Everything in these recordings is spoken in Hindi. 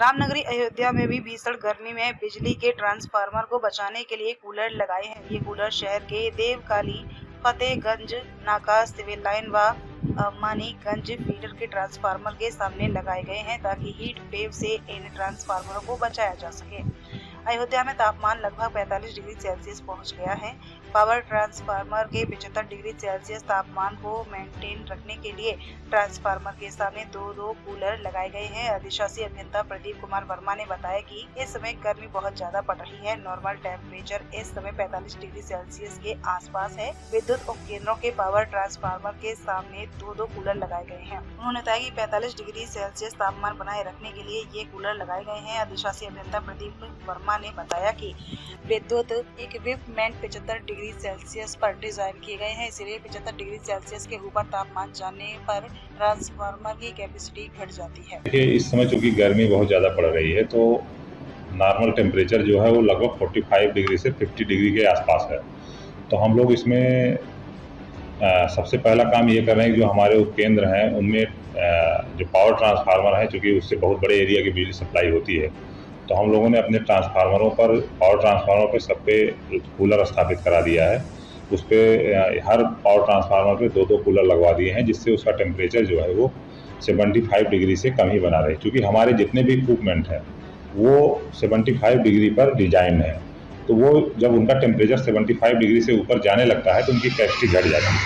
रामनगरी अयोध्या में भी भीषण गर्मी में बिजली के ट्रांसफार्मर को बचाने के लिए कूलर लगाए हैं। ये कूलर शहर के देवकाली, फतेहगंज नाका, सिविल लाइन व मानीगंज फीडर के ट्रांसफार्मर के सामने लगाए गए हैं ताकि हीट वेव से इन ट्रांसफार्मरों को बचाया जा सके। अयोध्या में तापमान लगभग 45 डिग्री सेल्सियस पहुंच गया है। पावर ट्रांसफार्मर के 75 डिग्री सेल्सियस तापमान को मेंटेन रखने के लिए ट्रांसफार्मर के सामने दो कूलर लगाए गए हैं। अधिशासी अभियंता प्रदीप कुमार वर्मा ने बताया कि इस समय गर्मी बहुत ज्यादा पड़ रही है। नॉर्मल टेम्परेचर इस समय 45 डिग्री सेल्सियस के आसपास है। विद्युत उपकेंद्रों के पावर ट्रांसफार्मर के सामने दो कूलर लगाए गए हैं। उन्होंने बताया कि 45 डिग्री सेल्सियस तापमान बनाए रखने के लिए ये कूलर लगाए गए हैं। अधिशासी अभियंता प्रदीप वर्मा ने बताया कि विद्युत इक्विपमेंट 75 डिग्री सेल्सियस पर डिजाइन किए गए हैं, इसलिए 75 डिग्री सेल्सियस के ऊपर तापमान जाने पर ट्रांसफार्मर की कैपेसिटी घट जाती है। देखिए, इस समय चूंकि गर्मी बहुत ज़्यादा पड़ रही है तो नॉर्मल टेम्परेचर जो है वो लगभग 45 डिग्री से 50 डिग्री के आसपास है। तो हम लोग इसमें सबसे पहला काम ये कर रहे हैं कि जो हमारे उपकेंद्र हैं उनमें जो पावर ट्रांसफार्मर है, चूँकि उससे बहुत बड़े एरिया की बिजली सप्लाई होती है, तो हम लोगों ने अपने पावर ट्रांसफार्मर पर सब पे कूलर स्थापित करा दिया है। उस पर हर पावर ट्रांसफार्मर पे दो कूलर लगवा दिए हैं, जिससे उसका टेम्परेचर जो है वो 75 डिग्री से कम ही बना रहे, क्योंकि हमारे जितने भी इक्विपमेंट हैं वो 75 डिग्री पर डिजाइन है। तो वो जब उनका टेम्परेचर 75 डिग्री से ऊपर जाने लगता है तो उनकी कैपेसिटी घट जाती है।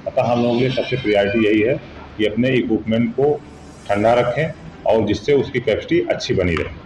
अतः हम लोगों के लिए सबसे प्रायोरिटी यही है कि अपने इक्विपमेंट को ठंडा रखें और जिससे उसकी कैपेसिटी अच्छी बनी रहे।